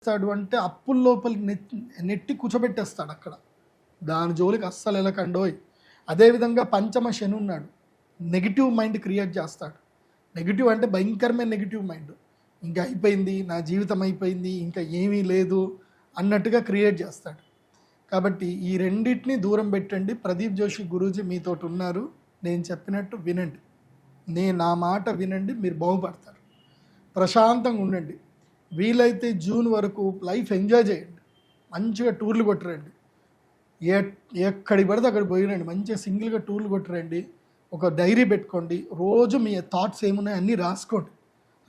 చేస్తాడు అంటే అప్పుల లోపలికి నెట్టి కూర్చోబెట్టేస్తాడు అక్కడ. దాని జోలికి అస్సలు వెళ్ళకండోయ్. అదేవిధంగా పంచమ శని ఉన్నాడు, నెగిటివ్ మైండ్ క్రియేట్ చేస్తాడు. నెగిటివ్ అంటే భయంకరమైన నెగిటివ్ మైండ్. ఇంకా అయిపోయింది, నా జీవితం అయిపోయింది, ఇంకా ఏమీ లేదు అన్నట్టుగా క్రియేట్ చేస్తాడు. కాబట్టి ఈ రెండింటిని దూరం పెట్టండి. ప్రదీప్ జోషి గురూజీ మీతోటి ఉన్నారు. నేను చెప్పినట్టు వినండి, నా మాట వినండి, మీరు బాగుపడతారు. ప్రశాంతంగా ఉండండి. వీలైతే జూన్ వరకు లైఫ్ ఎంజాయ్ చేయండి. మంచిగా టూర్లు కొట్టరండి. ఎక్కడికి పడితే అక్కడ పోయిరండి. మంచిగా సింగిల్గా టూర్లు కొట్టరండి. ఒక డైరీ పెట్టుకోండి. రోజు మీ థాట్స్ ఏమున్నాయి అన్నీ రాసుకోండి.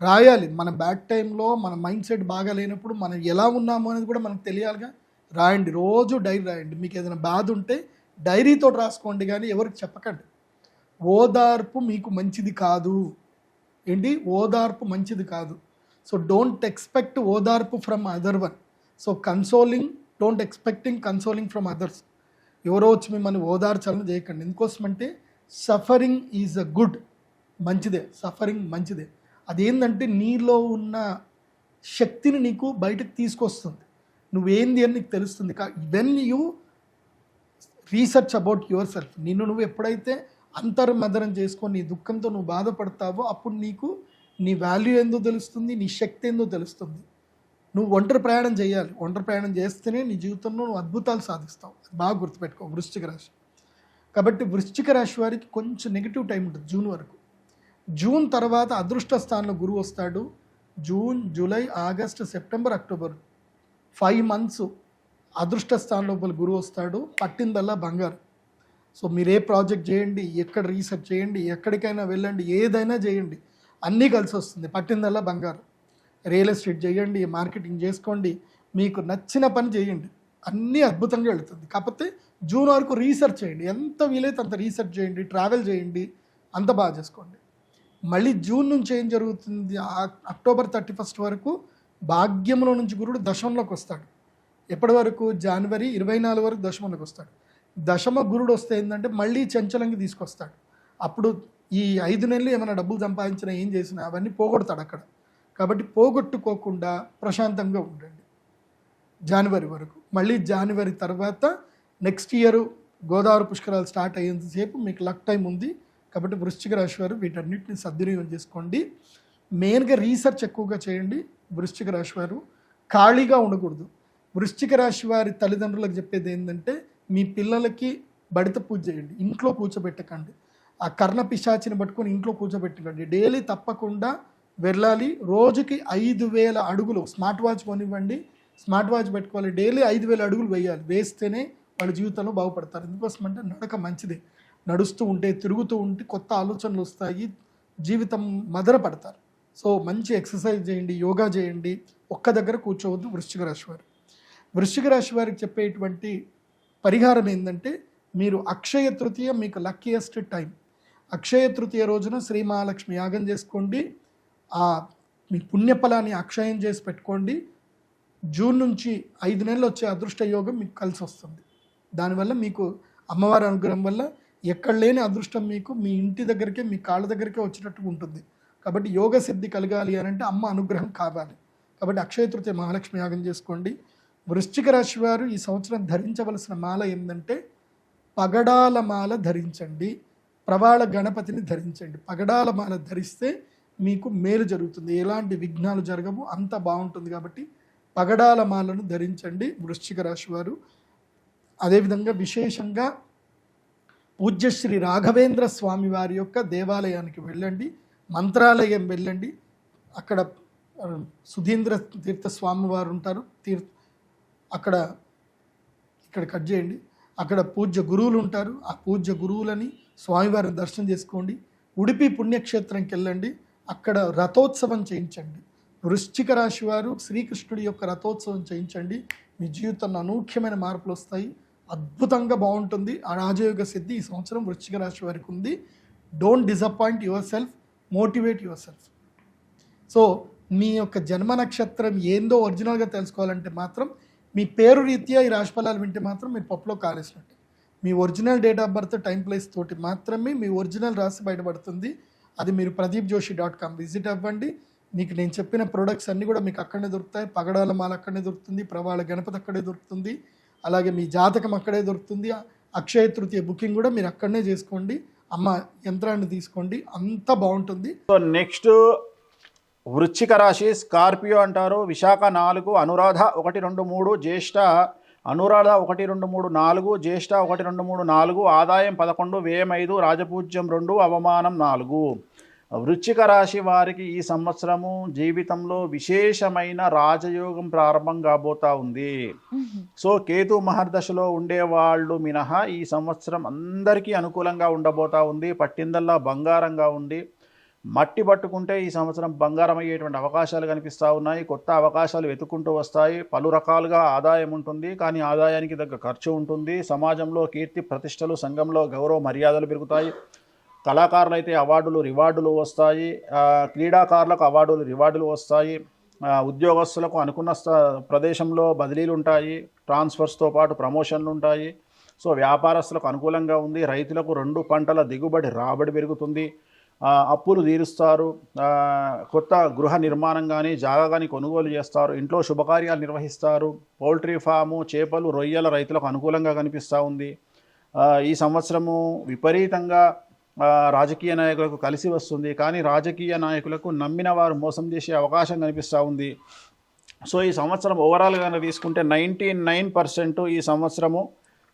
రాయాలి. మన బ్యాడ్ టైంలో మన మైండ్ సెట్ బాగా లేనప్పుడు మనం ఎలా ఉన్నాము అనేది కూడా మనకు తెలియాలిగా. రాయండి, రోజు డైరీ రాయండి. మీకు ఏదైనా బాధ ఉంటే డైరీతో రాసుకోండి, కానీ ఎవరికి చెప్పకండి. ఓదార్పు మీకు మంచిది కాదు. ఏంటి? ఓదార్పు మంచిది కాదు. సో డోంట్ ఎక్స్పెక్ట్ ఓదార్పు from other one. So consoling, don't expecting consoling from others. ఎవరో వచ్చి మిమ్మల్ని ఓదార్చాలని చేయకండి. ఎందుకోసమంటే సఫరింగ్ ఈజ్ అ గుడ్, మంచిదే. సఫరింగ్ మంచిదే. అదేంటంటే నీలో ఉన్న శక్తిని నీకు బయటకు తీసుకొస్తుంది. నువ్వేంది అని నీకు తెలుస్తుంది. When you research about your self, నువ్వు ఎప్పుడైతే అంతర్మదనం చేసుకొని నీ దుఃఖంతో నువ్వు బాధపడతావో అప్పుడు నీకు నీ వాల్యూ ఏందో తెలుస్తుంది, నీ శక్తి ఏందో తెలుస్తుంది. నువ్వు ఒంటరి ప్రయాణం చేయాలి. ఒంటరి ప్రయాణం చేస్తేనే నీ జీవితంలో నువ్వు అద్భుతాలు సాధిస్తావు. బాగా గుర్తుపెట్టుకో. వృశ్చిక రాశి కాబట్టి వృశ్చిక రాశి వారికి కొంచెం నెగిటివ్ టైం ఉంటుంది జూన్ వరకు. జూన్ తర్వాత అదృష్ట స్థానంలో గురువు వస్తాడు. June, July, August, September, October 5 months అదృష్ట స్థానం లోపల గురువు వస్తాడు. పట్టిందల్లా బంగారు. సో మీరు ఏ ప్రాజెక్ట్ చేయండి, ఎక్కడ రీసెర్చ్ చేయండి, ఎక్కడికైనా వెళ్ళండి, ఏదైనా చేయండి, అన్నీ కలిసి వస్తుంది. పట్టిందల్లా బంగారు. రియల్ ఎస్టేట్ చేయండి, మార్కెటింగ్ చేసుకోండి, మీకు నచ్చిన పని చేయండి, అన్నీ అద్భుతంగా వెళుతుంది. కాకపోతే జూన్ వరకు రీసెర్చ్ చేయండి. ఎంత వీలైతే అంత రీసెర్చ్ చేయండి, ట్రావెల్ చేయండి, అంత బాగా చేసుకోండి. మళ్ళీ జూన్ నుంచి ఏం జరుగుతుంది? అక్టోబర్ 31 వరకు భాగ్యంలో నుంచి గురుడు దశమంలోకి వస్తాడు. ఎప్పటి వరకు? జనవరి 24 వరకు దశమంలోకి వస్తాడు. దశమ గురుడు వస్తే ఏంటంటే మళ్ళీ చంచలంకి తీసుకొస్తాడు. అప్పుడు ఈ 5 నెలలు ఏమైనా డబ్బులు సంపాదించినా ఏం చేసినా అవన్నీ పోగొడతాడు అక్కడ. కాబట్టి పోగొట్టుకోకుండా ప్రశాంతంగా ఉండండి జనవరి వరకు. మళ్ళీ జనవరి తర్వాత నెక్స్ట్ ఇయర్ గోదావరి పుష్కరాలు స్టార్ట్ అయ్యేంతసేపు మీకు లక్ టైం ఉంది. కాబట్టి వృశ్చిక రాశి వారు వీటన్నిటిని సద్వినియోగం చేసుకోండి. మెయిన్గా రీసెర్చ్ ఎక్కువగా చేయండి. వృశ్చిక రాశి వారు ఖాళీగా ఉండకూడదు. వృశ్చిక రాశి వారి తల్లిదండ్రులకు చెప్పేది ఏంటంటే మీ పిల్లలకి బడిత పూజ చేయండి, ఇంట్లో కూర్చోబెట్టకండి. ఆ కర్ణ పిశాచిని పట్టుకొని ఇంట్లో కూర్చోబెట్టకండి. డైలీ తప్పకుండా వెళ్ళాలి. రోజుకి 5,000 అడుగులు, స్మార్ట్ వాచ్ కొనివ్వండి, స్మార్ట్ వాచ్ పెట్టుకోవాలి. డైలీ 5,000 అడుగులు వేయాలి. వేస్తేనే వాళ్ళ జీవితంలో బాగుపడతారు. ఎందుకోసం అంటే నడక మంచిదే. నడుస్తూ ఉంటే, తిరుగుతూ ఉంటే కొత్త ఆలోచనలు వస్తాయి, జీవితం మదన పడతారు. సో మంచి ఎక్సర్సైజ్ చేయండి, యోగా చేయండి, ఒక్క దగ్గర కూర్చోవద్దు. వృశ్చిక రాశి వారు, వృశ్చిక రాశి వారికి చెప్పేటువంటి పరిహారం ఏంటంటే మీరు అక్షయ తృతీయ మీకు లక్కీయెస్ట్ టైం. అక్షయ తృతీయ రోజున శ్రీ మహాలక్ష్మి యాగం చేసుకోండి. మీ పుణ్యఫలాన్ని అక్షయం చేసి పెట్టుకోండి. జూన్ నుంచి 5 నెలలు వచ్చే అదృష్ట యోగం మీకు కలిసి వస్తుంది. దానివల్ల మీకు అమ్మవారి అనుగ్రహం వల్ల ఎక్కడ లేని అదృష్టం మీకు మీ ఇంటి దగ్గరికే, మీ కాళ్ళ దగ్గరికే వచ్చినట్టుగా ఉంటుంది. కాబట్టి యోగ సిద్ధి కలగాలి అని అంటే అమ్మ అనుగ్రహం కావాలి. కాబట్టి అక్షయ తృతీయ మహాలక్ష్మి యాగం చేసుకోండి. వృశ్చిక రాశి వారు ఈ సంవత్సరం ధరించవలసిన మాల ఏంటంటే పగడాల మాల ధరించండి, ప్రవాళ గణపతిని ధరించండి. పగడాల మాల ధరిస్తే మీకు మేలు జరుగుతుంది, ఎలాంటి విఘ్నాలు జరగవు, అంత బాగుంటుంది. కాబట్టి పగడాల మాలను ధరించండి వృశ్చిక రాశి వారు. అదేవిధంగా విశేషంగా పూజ్యశ్రీ రాఘవేంద్ర స్వామి వారి యొక్క దేవాలయానికి వెళ్ళండి, మంత్రాలయం వెళ్ళండి. అక్కడ సుధీంద్ర తీర్థ స్వామి వారు ఉంటారు. అక్కడ ఇక్కడ కట్ చేయండి. అక్కడ పూజ్య గురువులు ఉంటారు. ఆ పూజ్య గురువులని స్వామివారిని దర్శనం చేసుకోండి. ఉడిపి పుణ్యక్షేత్రంకి వెళ్ళండి, అక్కడ రథోత్సవం చేయించండి. వృశ్చిక రాశి వారు శ్రీకృష్ణుడి యొక్క రథోత్సవం చేయించండి. మీ జీవితంలో అనూఖ్యమైన మార్పులు వస్తాయి, అద్భుతంగా బాగుంటుంది. ఆ రాజయోగ సిద్ధి ఈ సంవత్సరం వృశ్చిక రాశి వారికి ఉంది. Don't disappoint yourself, motivate yourself. So మీ యొక్క జన్మ నక్షత్రం ఏందో ఒరిజినల్గా తెలుసుకోవాలంటే మాత్రం మీ పేరు రీత్యా ఈ రాశిఫలాలు వింటే మాత్రం మీరు పప్పులో కాలేసినట్టు. మీ original date of birth, time, place తోటి మాత్రమే మీ ఒరిజినల్ రాశి బయటపడుతుంది. అది మీరు pradeepjoshi.com విజిట్ అవ్వండి. మీకు నేను చెప్పిన ప్రొడక్ట్స్ అన్నీ కూడా మీకు అక్కడనే దొరుకుతాయి. పగడాల మాల అక్కడనే దొరుకుతుంది, ప్రవాళ గణపతి అక్కడే దొరుకుతుంది, అలాగే మీ జాతకం అక్కడే దొరుకుతుంది. అక్షయ తృతీయ బుకింగ్ కూడా మీరు అక్కడనే చేసుకోండి, అమ్మ యంత్రాన్ని తీసుకోండి, అంత బాగుంటుంది. సో నెక్స్ట్ వృశ్చిక రాశి స్కార్పియో అంటారు. విశాఖ 4, అనురాధ 1, 2, 3, జ్యేష్ఠ అనురాధ 1, 2, 3, 4, జ్యేష్ఠ 1, 2, 3, 4, ఆదాయం 11, వ్యయం 5, రాజపూజ్యం 2, అవమానం 4. వృశ్చిక రాశి వారికి ఈ సంవత్సరము జీవితంలో విశేషమైన రాజయోగం ప్రారంభం కాబోతా ఉంది. సో కేతు మహర్దశలో ఉండేవాళ్ళు మినహా ఈ సంవత్సరం అందరికీ అనుకూలంగా ఉండబోతా ఉంది. పట్టిందల్లా బంగారంగా ఉండి మట్టి పట్టుకుంటే ఈ సంవత్సరం బంగారం అయ్యేటువంటి అవకాశాలు కనిపిస్తూ ఉన్నాయి. కొత్త అవకాశాలు వెతుక్కుంటూ వస్తాయి. పలు రకాలుగా ఆదాయం ఉంటుంది, కానీ ఆదాయానికి తగ్గ ఖర్చు ఉంటుంది. సమాజంలో కీర్తి ప్రతిష్టలు, సంఘంలో గౌరవ మర్యాదలు పెరుగుతాయి. కళాకారులు అయితే అవార్డులు రివార్డులు వస్తాయి. క్రీడాకారులకు అవార్డులు రివార్డులు వస్తాయి. ఉద్యోగస్తులకు అనుకున్న ప్రదేశంలో బదిలీలు ఉంటాయి. ట్రాన్స్ఫర్స్తో పాటు ప్రమోషన్లు ఉంటాయి. సో వ్యాపారస్తులకు అనుకూలంగా ఉంది. రైతులకు 2 పంటల దిగుబడి రాబడి పెరుగుతుంది. అప్పులు తీరుస్తారు. కొత్త గృహ నిర్మాణం కానీ జాగా కానీ కొనుగోలు చేస్తారు. ఇంట్లో శుభకార్యాలు నిర్వహిస్తారు. పౌల్ట్రీ ఫాము, చేపలు, రొయ్యల రైతులకు అనుకూలంగా కనిపిస్తూ ఉంది. ఈ సంవత్సరము విపరీతంగా రాజకీయ నాయకులకు కలిసి వస్తుంది, కానీ రాజకీయ నాయకులకు నమ్మిన వారు మోసం చేసే అవకాశం కనిపిస్తూ ఉంది. సో ఈ సంవత్సరం ఓవరాల్గా తీసుకుంటే 99% ఈ సంవత్సరము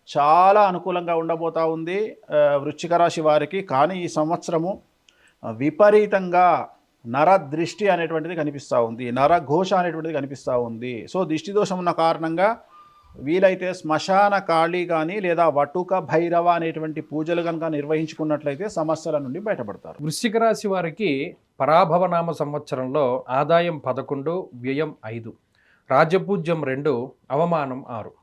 చాలా అనుకూలంగా ఉండబోతూ ఉంది వృశ్చిక రాశి వారికి. కానీ ఈ సంవత్సరము విపరీతంగా నర దృష్టి అనేటువంటిది కనిపిస్తూ ఉంది, నరఘోష అనేటువంటిది కనిపిస్తూ ఉంది. సో దిష్టి దోషం ఉన్న కారణంగా వీలైతే శ్మశాన కాళీ కానీ లేదా వటుక భైరవ అనేటువంటి పూజలు కనుక నిర్వహించుకున్నట్లయితే సమస్యల నుండి బయటపడతారు. వృశ్చిక రాశి వారికి పరాభవనామ సంవత్సరంలో ఆదాయం 11, వ్యయం 5, రాజపూజ్యం 2, అవమానం 6.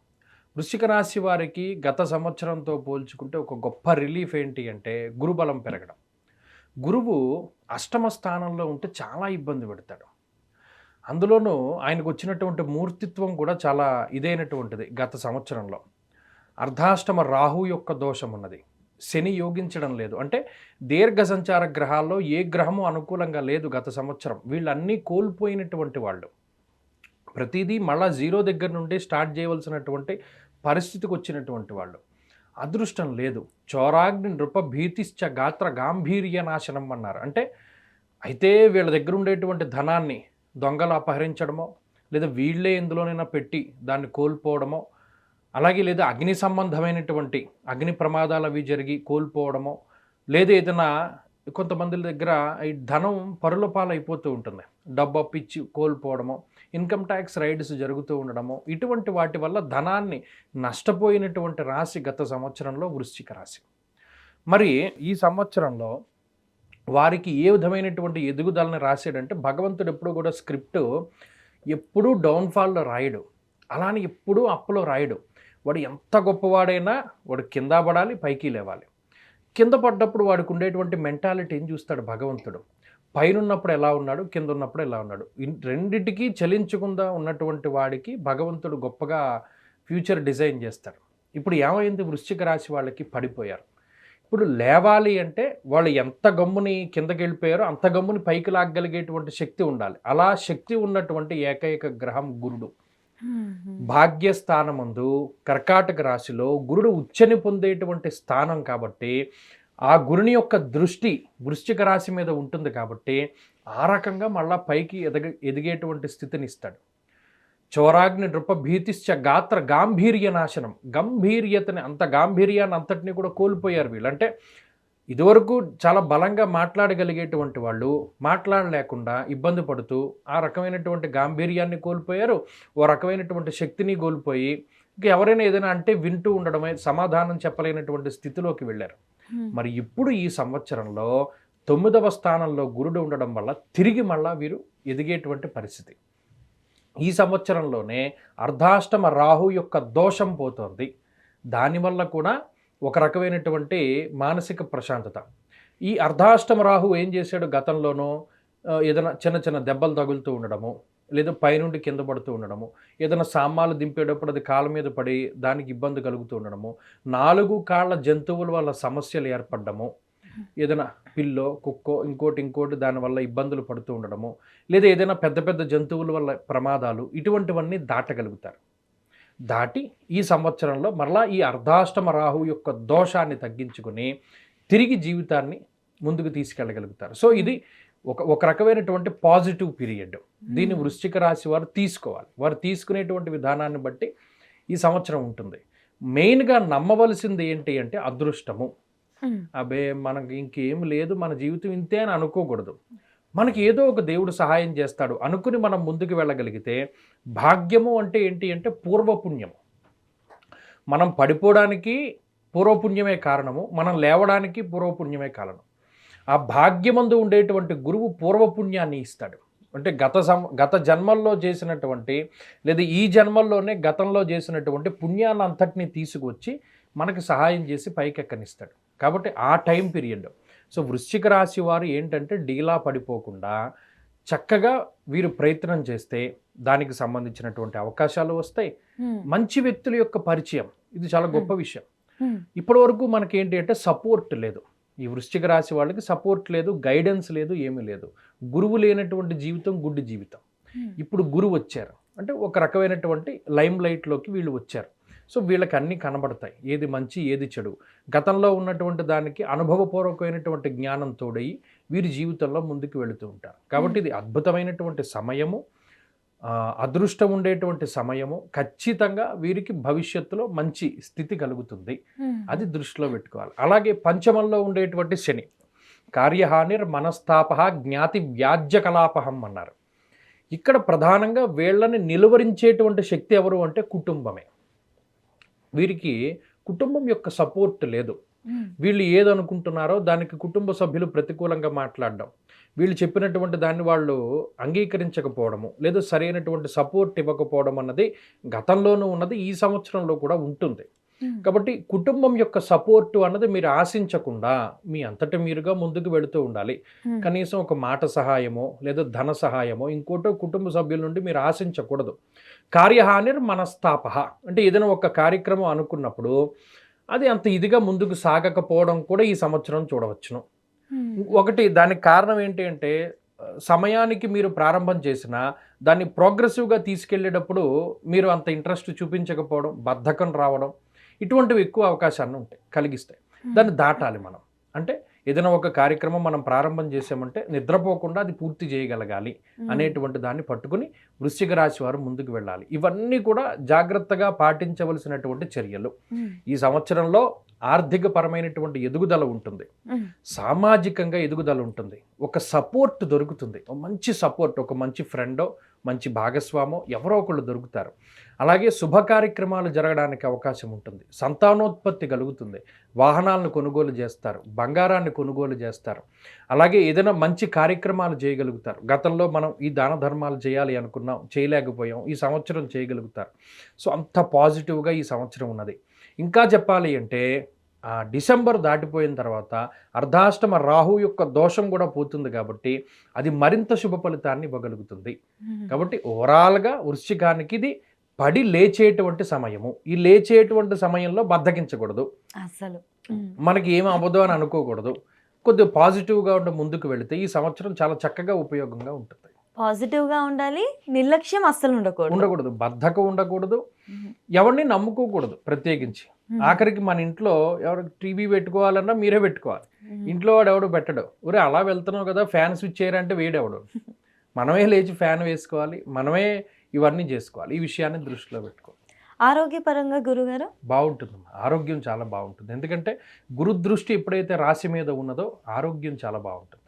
వృశ్చిక రాశి వారికి గత సంవత్సరంతో పోల్చుకుంటే ఒక గొప్ప రిలీఫ్ ఏంటి అంటే గురుబలం పెరగడం. గురువు అష్టమ స్థానంలో ఉంటే చాలా ఇబ్బంది పెడతాడు. అందులోనూ ఆయనకు వచ్చినటువంటి మూర్తిత్వం కూడా చాలా ఇదైనటువంటిది. గత సంవత్సరంలో అర్ధాష్టమ రాహు యొక్క దోషం ఉన్నది. శని యోగించడం లేదు. అంటే దీర్ఘ సంచార గ్రహాల్లో ఏ గ్రహము అనుకూలంగా లేదు గత సంవత్సరం. వీళ్ళన్నీ కోల్పోయినటువంటి వాళ్ళు. ప్రతిదీ మళ్ళా 0 దగ్గర నుండి స్టార్ట్ చేయవలసినటువంటి పరిస్థితికి వచ్చినటువంటి వాళ్ళు. అదృష్టం లేదు. చోరాగ్ని నృప భీతిశ్చ గాత్ర గాంభీర్య నాశనం అన్నారు. అంటే అయితే వీళ్ళ దగ్గర ఉండేటువంటి ధనాన్ని దొంగలు అపహరించడమో, లేదా వీళ్ళే ఎందులోనైనా పెట్టి దాన్ని కోల్పోవడమో, అలాగే లేదా అగ్ని సంబంధమైనటువంటి అగ్ని ప్రమాదాలు అవి జరిగి కోల్పోవడమో, లేదా ఏదైనా కొంతమంది దగ్గర ఈ ధనం పరుల పాలైపోతూ ఉంటుంది, డబ్బు అప్పిచ్చి కోల్పోవడమో, ఇన్కమ్ ట్యాక్స్ రైడ్స్ జరుగుతూ ఉండడమో, ఇటువంటి వాటి వల్ల ధనాన్ని నష్టపోయినటువంటి రాశి గత సంవత్సరంలో వృశ్చిక రాశి. మరి ఈ సంవత్సరంలో వారికి ఏ విధమైనటువంటి ఎదుగుదలని రాశాడంటే భగవంతుడు ఎప్పుడు కూడా స్క్రిప్ట్ ఎప్పుడూ డౌన్ఫాల్లో రాయడు, అలానే ఎప్పుడూ అప్పులో రాయడు. వాడు ఎంత గొప్పవాడైనా వాడు కింద పడాలి, పైకి లేవాలి. కింద పడ్డప్పుడు వాడికి ఉండేటువంటి మెంటాలిటీ ఏం చూస్తాడు భగవంతుడు, పైన ఉన్నప్పుడు ఎలా ఉన్నాడు, కింద ఉన్నప్పుడు ఎలా ఉన్నాడు, రెండిటికీ చలించకుండా ఉన్నటువంటి వాడికి భగవంతుడు గొప్పగా ఫ్యూచర్ డిజైన్ చేస్తాడు. ఇప్పుడు ఏమైంది, వృశ్చిక రాశి వాళ్ళకి పడిపోయారు. ఇప్పుడు లేవాలి అంటే వాళ్ళు ఎంత గమ్ముని కిందకి వెళ్ళిపోయారో అంత గమ్ముని పైకి లాగగలిగేటువంటి శక్తి ఉండాలి. అలా శక్తి ఉన్నటువంటి ఏకైక గ్రహం గురుడు. భాగ్యస్థానమందు కర్కాటక రాశిలో గురుడు ఉచ్చని పొందేటువంటి స్థానం కాబట్టి ఆ గురుని యొక్క దృష్టి వృశ్చిక రాశి మీద ఉంటుంది కాబట్టి ఆ రకంగా మళ్ళా పైకి ఎదిగేటువంటి స్థితిని ఇస్తాడు. చోరాగ్ని నృప భీతిశ్చ గాత్ర గాంభీర్య నాశనం. గంభీర్యతని అంత గాంభీర్యాన్ని అంతటినీ కూడా కోల్పోయారు వీళ్ళు. అంటే ఇదివరకు చాలా బలంగా మాట్లాడగలిగేటువంటి వాళ్ళు మాట్లాడలేకుండా ఇబ్బంది పడుతూ ఆ రకమైనటువంటి గాంభీర్యాన్ని కోల్పోయారు, ఓ రకమైనటువంటి శక్తిని కోల్పోయి ఇంకా ఎవరైనా ఏదైనా అంటే వింటూ ఉండడమే, సమాధానం చెప్పలేనటువంటి స్థితిలోకి వెళ్ళారు. మరి ఇప్పుడు ఈ సంవత్సరంలో 9వ స్థానంలో గురుడు ఉండడం వల్ల తిరిగి మళ్ళా వీరు ఎదిగేటువంటి పరిస్థితి. ఈ సంవత్సరంలోనే అర్ధాష్టమ రాహు యొక్క దోషం పోతోంది. దానివల్ల కూడా ఒక రకమైనటువంటి మానసిక ప్రశాంతత. ఈ అర్ధాష్టమ రాహు ఏం చేశాడు, గతంలోనో ఏదైనా చిన్న చిన్న దెబ్బలు తగులుతూ ఉండడము, లేదా పైనుండి కింద పడుతూ ఉండడము, ఏదైనా సామాన్లు దింపేటప్పుడు అది కాళ్ళ మీద పడి దానికి ఇబ్బంది కలుగుతూ ఉండడము, 4 కాళ్ళ జంతువుల వల్ల సమస్యలు ఏర్పడము, ఏదైనా పిల్లో కుక్కో ఇంకోటి దానివల్ల ఇబ్బందులు పడుతూ ఉండడము, లేదా ఏదైనా పెద్ద పెద్ద జంతువుల వల్ల ప్రమాదాలు, ఇటువంటివన్నీ దాటగలుగుతారు. దాటి ఈ సంవత్సరంలో మరలా ఈ అర్ధాష్టమ రాహు యొక్క దోషాన్ని తగ్గించుకుని తిరిగి జీవితాన్ని ముందుకు తీసుకెళ్ళగలుగుతారు. సో ఇది ఒక రకమైనటువంటి పాజిటివ్ పీరియడ్. దీన్ని వృశ్చిక రాశి వారు తీసుకోవాలి. వారు తీసుకునేటువంటి విధానాన్ని బట్టి ఈ సంవత్సరం ఉంటుంది. మెయిన్గా నమ్మవలసింది ఏంటి అంటే అదృష్టము. అబే మనకి ఇంకేం లేదు, మన జీవితం ఇంతే అని అనుకోకూడదు. మనకి ఏదో ఒక దేవుడు సహాయం చేస్తాడు అనుకుని మనం ముందుకు వెళ్ళగలిగితే, భాగ్యము అంటే ఏంటి అంటే పూర్వపుణ్యము. మనం పడిపోవడానికి పూర్వపుణ్యమే కారణము, మనం లేవడానికి పూర్వపుణ్యమే కారణం. ఆ భాగ్యమందు ఉండేటువంటి గురువు పూర్వపుణ్యాన్ని ఇస్తాడు. అంటే గత జన్మల్లో చేసినటువంటి, లేదా ఈ జన్మల్లోనే గతంలో చేసినటువంటి పుణ్యాన్ని అంతటినీ తీసుకొచ్చి మనకి సహాయం చేసి పైకెక్కనిస్తాడు. కాబట్టి ఆ టైం పీరియడ్. సో వృశ్చిక రాశి వారు ఏంటంటే డీలా పడిపోకుండా చక్కగా వీరు ప్రయత్నం చేస్తే దానికి సంబంధించినటువంటి అవకాశాలు వస్తాయి. మంచి వ్యక్తుల యొక్క పరిచయం, ఇది చాలా గొప్ప విషయం. ఇప్పటి వరకు మనకి ఏంటి అంటే సపోర్ట్ లేదు. ఈ వృశ్చిక రాశి వాళ్ళకి సపోర్ట్ లేదు, గైడెన్స్ లేదు, ఏమీ లేదు. గురువు లేనటువంటి జీవితం గుడ్డి జీవితం. ఇప్పుడు గురువు వచ్చారు అంటే ఒక రకమైనటువంటి లైమ్ లైట్లోకి వీళ్ళు వచ్చారు. సో వీళ్ళకి అన్నీ కనబడతాయి, ఏది మంచి ఏది చెడు. గతంలో ఉన్నటువంటి దానికి అనుభవపూర్వకమైనటువంటి జ్ఞానం తోడయి వీరి జీవితంలో ముందుకు వెళుతూ ఉంటారు. కాబట్టి ఇది అద్భుతమైనటువంటి సమయము, అదృష్టం ఉండేటువంటి సమయము. ఖచ్చితంగా వీరికి భవిష్యత్తులో మంచి స్థితి కలుగుతుంది, అది దృష్టిలో పెట్టుకోవాలి. అలాగే పంచమంలో ఉండేటువంటి శని, కార్యహానిర్ మనస్తాప జ్ఞాతి వ్యాజ్య కలాపహం అన్నారు. ఇక్కడ ప్రధానంగా వీళ్ళని నిలువరించేటువంటి శక్తి ఎవరు అంటే కుటుంబమే. వీరికి కుటుంబం యొక్క సపోర్ట్ లేదు. వీళ్ళు ఏదనుకుంటున్నారో దానికి కుటుంబ సభ్యులు ప్రతికూలంగా మాట్లాడడం, వీళ్ళు చెప్పినటువంటి దాన్ని వాళ్ళు అంగీకరించకపోవడము, లేదా సరైనటువంటి సపోర్ట్ ఇవ్వకపోవడం అన్నది గతంలోనూ ఉన్నది, ఈ సంవత్సరంలో కూడా ఉంటుంది. కాబట్టి కుటుంబం యొక్క సపోర్టు అన్నది మీరు ఆశించకుండా మీ అంతటి మీరుగా ముందుకు వెళుతూ ఉండాలి. కనీసం ఒక మాట సహాయమో లేదా ధన సహాయమో ఇంకోటో కుటుంబ సభ్యుల నుండి మీరు ఆశించకూడదు. కార్యహానిర్ మనస్తాప అంటే ఏదైనా ఒక కార్యక్రమం అనుకున్నప్పుడు అది అంత ఇదిగా ముందుకు సాగకపోవడం కూడా ఈ సంవత్సరం చూడవచ్చును. ఒకటి దానికి కారణం ఏంటి అంటే సమయానికి మీరు ప్రారంభం చేసినా దాన్ని ప్రోగ్రెసివ్గా తీసుకెళ్ళేటప్పుడు మీరు అంత ఇంట్రెస్ట్ చూపించకపోవడం, బద్ధకం రావడం, ఇటువంటివి ఎక్కువ అవకాశాన్ని ఉంటాయి, కలిగిస్తాయి. దాన్ని దాటాలి మనం. అంటే ఏదైనా ఒక కార్యక్రమం మనం ప్రారంభం చేసామంటే నిద్రపోకుండా అది పూర్తి చేయగలగాలి అనేటువంటి దాన్ని పట్టుకుని వృశ్చిక రాశి వారు ముందుకు వెళ్ళాలి. ఇవన్నీ కూడా జాగ్రత్తగా పాటించవలసినటువంటి చర్యలు. ఈ సంవత్సరంలో ఆర్థిక పరమైనటువంటి ఎదుగుదల ఉంటుంది, సామాజికంగా ఎదుగుదల ఉంటుంది, ఒక సపోర్ట్ దొరుకుతుంది, మంచి సపోర్ట్, ఒక మంచి ఫ్రెండో మంచి భాగస్వామో ఎవరో ఒకళ్ళు దొరుకుతారు. అలాగే శుభ కార్యక్రమాలు జరగడానికి అవకాశం ఉంటుంది, సంతానోత్పత్తి కలుగుతుంది, వాహనాలను కొనుగోలు చేస్తారు, బంగారాన్ని కొనుగోలు చేస్తారు. అలాగే ఏదైనా మంచి కార్యక్రమాలు చేయగలుగుతారు. గతంలో మనం ఈ దాన ధర్మాలు చేయాలి అనుకున్నాం, చేయలేకపోయాం, ఈ సంవత్సరం చేయగలుగుతారు. సో అంత పాజిటివ్గా ఈ సంవత్సరం ఉన్నది. ఇంకా చెప్పాలి అంటే డిసెంబర్ దాటిపోయిన తర్వాత అర్ధాష్టమ రాహు యొక్క దోషం కూడా పోతుంది కాబట్టి అది మరింత శుభ ఫలితాన్ని ఇవ్వగలుగుతుంది. కాబట్టి ఓవరాల్గా వృశ్చికానికి ఇది పడి లేచేటువంటి సమయము. ఈ లేచేటువంటి సమయంలో బద్దకించకూడదు, అసలు మనకి ఏమి అవ్వదు అని అనుకోకూడదు. కొద్దిగా పాజిటివ్గా ఉండి ముందుకు వెళితే ఈ సంవత్సరం చాలా చక్కగా ఉపయోగంగా ఉంటుంది. పాజిటివ్గా ఉండాలి, నిర్లక్ష్యం అస్సలు ఉండకూడదు, బద్ధకం ఉండకూడదు, ఎవరిని నమ్ముకోకూడదు. ప్రత్యేకించి ఆఖరికి మన ఇంట్లో ఎవరికి టీవీ పెట్టుకోవాలన్నా మీరే పెట్టుకోవాలి. ఇంట్లో వాడు ఎవడు పెట్టడు. ఒరే అలా వెళ్తున్నావు కదా ఫ్యాన్ స్విచ్ చేయరంటే వేడెవడు. మనమే లేచి ఫ్యాన్ వేసుకోవాలి, మనమే ఇవన్నీ చేసుకోవాలి. ఈ విషయాన్ని దృష్టిలో పెట్టుకోవాలి. ఆరోగ్యపరంగా గురుగారు బాగుంటుంది, ఆరోగ్యం చాలా బాగుంటుంది. ఎందుకంటే గురు దృష్టి ఎప్పుడైతే రాశి మీద ఉన్నదో ఆరోగ్యం చాలా బాగుంటుంది.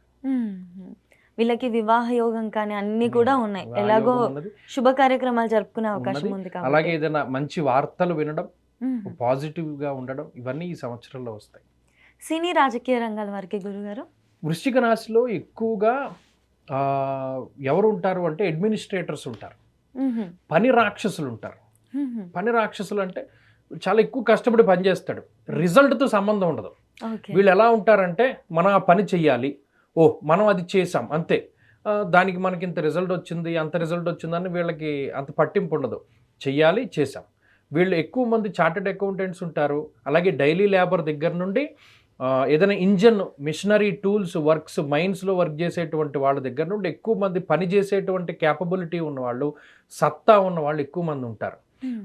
వీళ్ళకి వివాహ యోగం కానీ అన్ని కూడా ఉన్నాయి, ఎలాగో శుభ కార్యక్రమాలు జరుపుకునే అవకాశం ఉంది. అలాగే ఏదైనా మంచి వార్తలు వినడం, పాజిటివ్గా ఉండడం, ఇవన్నీ ఈ సంవత్సరంలో వస్తాయి. సినీ రాజకీయ రంగాల వారికి గురుగారు వృశ్చిక రాశిలో ఎక్కువగా ఎవరు ఉంటారు అంటే అడ్మినిస్ట్రేటర్స్ ఉంటారు, పని రాక్షసులు ఉంటారు. పని రాక్షసులు అంటే చాలా ఎక్కువ కష్టపడి పనిచేస్తాడు, రిజల్ట్తో సంబంధం ఉండదు. వీళ్ళు ఎలా ఉంటారంటే మనం ఆ పని చెయ్యాలి, మనం అది చేసాం అంతే, దానికి మనకి ఇంత రిజల్ట్ వచ్చింది అంత రిజల్ట్ వచ్చిందని వీళ్ళకి అంత పట్టింపు ఉండదు. చెయ్యాలి, చేసాం. వీళ్ళు ఎక్కువ మంది చార్టెడ్ అకౌంటెంట్స్ ఉంటారు. అలాగే డైలీ లేబర్ దగ్గర నుండి ఏదైనా ఇంజన్ మిషనరీ టూల్స్ వర్క్స్ మైన్స్లో వర్క్ చేసేటువంటి వాళ్ళ దగ్గర నుండి ఎక్కువ మంది పని చేసేటువంటి క్యాపబిలిటీ ఉన్నవాళ్ళు, సత్తా ఉన్నవాళ్ళు ఎక్కువ మంది ఉంటారు.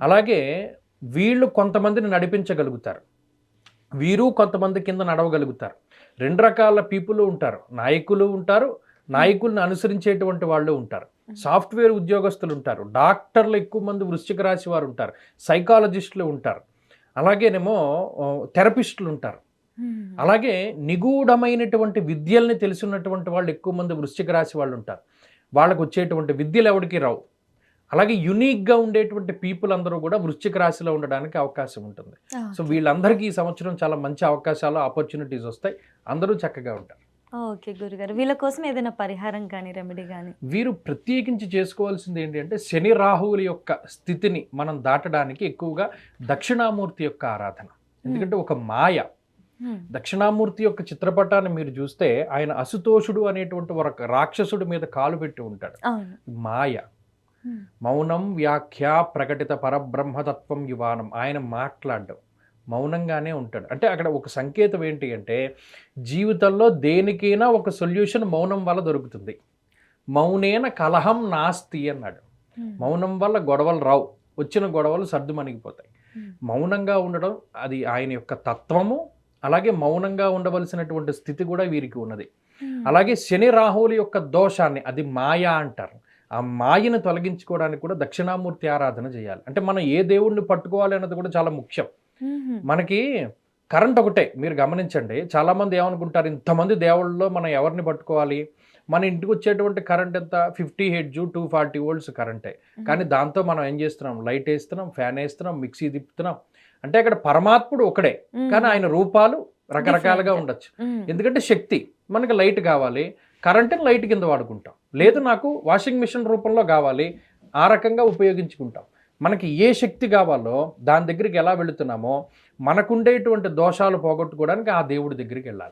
అలాగే వీళ్ళు కొంతమందిని నడిపించగలుగుతారు, వీరు కొంతమంది కింద నడవగలుగుతారు. 2 రకాల పీపుల్ ఉంటారు. నాయకులు ఉంటారు, నాయకుల్ని అనుసరించేటువంటి వాళ్ళు ఉంటారు, సాఫ్ట్వేర్ ఉద్యోగస్తులు ఉంటారు, డాక్టర్లు ఎక్కువ మంది వృశ్చిక రాశి వారు ఉంటారు, సైకాలజిస్టులు ఉంటారు, అలాగేనేమో థెరపిస్టులు ఉంటారు. అలాగే నిగూఢమైనటువంటి విద్యల్ని తెలిసినటువంటి వాళ్ళు ఎక్కువ మంది వృశ్చిక రాశి వాళ్ళు ఉంటారు. వాళ్ళకు వచ్చేటువంటి విద్యలు ఎవరికి రావు. అలాగే యునిక్గా ఉండేటువంటి పీపుల్ అందరూ కూడా వృశ్చిక రాశిలో ఉండడానికి అవకాశం ఉంటుంది. సో వీళ్ళందరికీ ఈ సంవత్సరం చాలా మంచి అవకాశాలు, ఆపర్చునిటీస్ వస్తాయి. అందరూ చక్కగా ఉంటారు. ఓకే గురుగారు, వీళ్ళ కోసం ఏదైనా పరిహారం కానీ రెమెడీ కానీ? వీరు ప్రత్యేకించి చేసుకోవాల్సింది ఏంటి అంటే శని రాహువుల యొక్క స్థితిని మనం దాటడానికి ఎక్కువగా దక్షిణామూర్తి యొక్క ఆరాధన. ఎందుకంటే ఒక మాయ. దక్షిణామూర్తి యొక్క చిత్రపటాన్ని మీరు చూస్తే ఆయన అసుతోషుడు అనేటువంటి ఒక రాక్షసుడి మీద కాలు పెట్టి ఉంటాడు. మాయ. మౌనం వ్యాఖ్య ప్రకటిత పరబ్రహ్మతత్వం యువానం. ఆయన మాట్లాడడం, మౌనంగానే ఉంటాడు. అంటే అక్కడ ఒక సంకేతం ఏంటి అంటే జీవితంలో దేనికైనా ఒక సొల్యూషన్ మౌనం వల్ల దొరుకుతుంది. మౌనేన కలహం నాస్తి అన్నాడు. మౌనం వల్ల గొడవలు రావు, వచ్చిన గొడవలు సర్దుమణిగిపోతాయి. మౌనంగా ఉండడం అది ఆయన యొక్క తత్వము. అలాగే మౌనంగా ఉండవలసినటువంటి స్థితి కూడా వీరికి ఉన్నది. అలాగే శని రాహువుల యొక్క దోషాన్ని, అది మాయా అంటారు, ఆ మాయను తొలగించుకోవడానికి కూడా దక్షిణామూర్తి ఆరాధన చేయాలి. అంటే మనం ఏ దేవుణ్ణి పట్టుకోవాలి అన్నది కూడా చాలా ముఖ్యం. మనకి కరెంట్ ఒకటే మీరు గమనించండి. చాలామంది ఏమనుకుంటారు, ఇంతమంది దేవుళ్ళలో మనం ఎవరిని పట్టుకోవాలి? మన ఇంటికి వచ్చేటువంటి కరెంట్ ఎంత? 50 హెడ్జ్ 240 వోల్ట్స్ కరెంటే. కానీ దాంతో మనం ఏం చేస్తున్నాం? లైట్ వేస్తున్నాం, ఫ్యాన్ వేస్తున్నాం, మిక్సీ తిప్పుతున్నాం. అంటే అక్కడ పరమాత్ముడు ఒకడే, కానీ ఆయన రూపాలు రకరకాలుగా ఉండొచ్చు. ఎందుకంటే శక్తి, మనకి లైట్ కావాలి, కరెంటుని లైట్ కింద వాడుకుంటాం. లేదు నాకు వాషింగ్ మిషన్ రూపంలో కావాలి, ఆ రకంగా ఉపయోగించుకుంటాం. మనకి ఏ శక్తి కావాలో దాని దగ్గరికి ఎలా వెళుతున్నామో మనకుండేటువంటి దోషాలు పోగొట్టుకోవడానికి ఆ దేవుడి దగ్గరికి వెళ్ళాలి.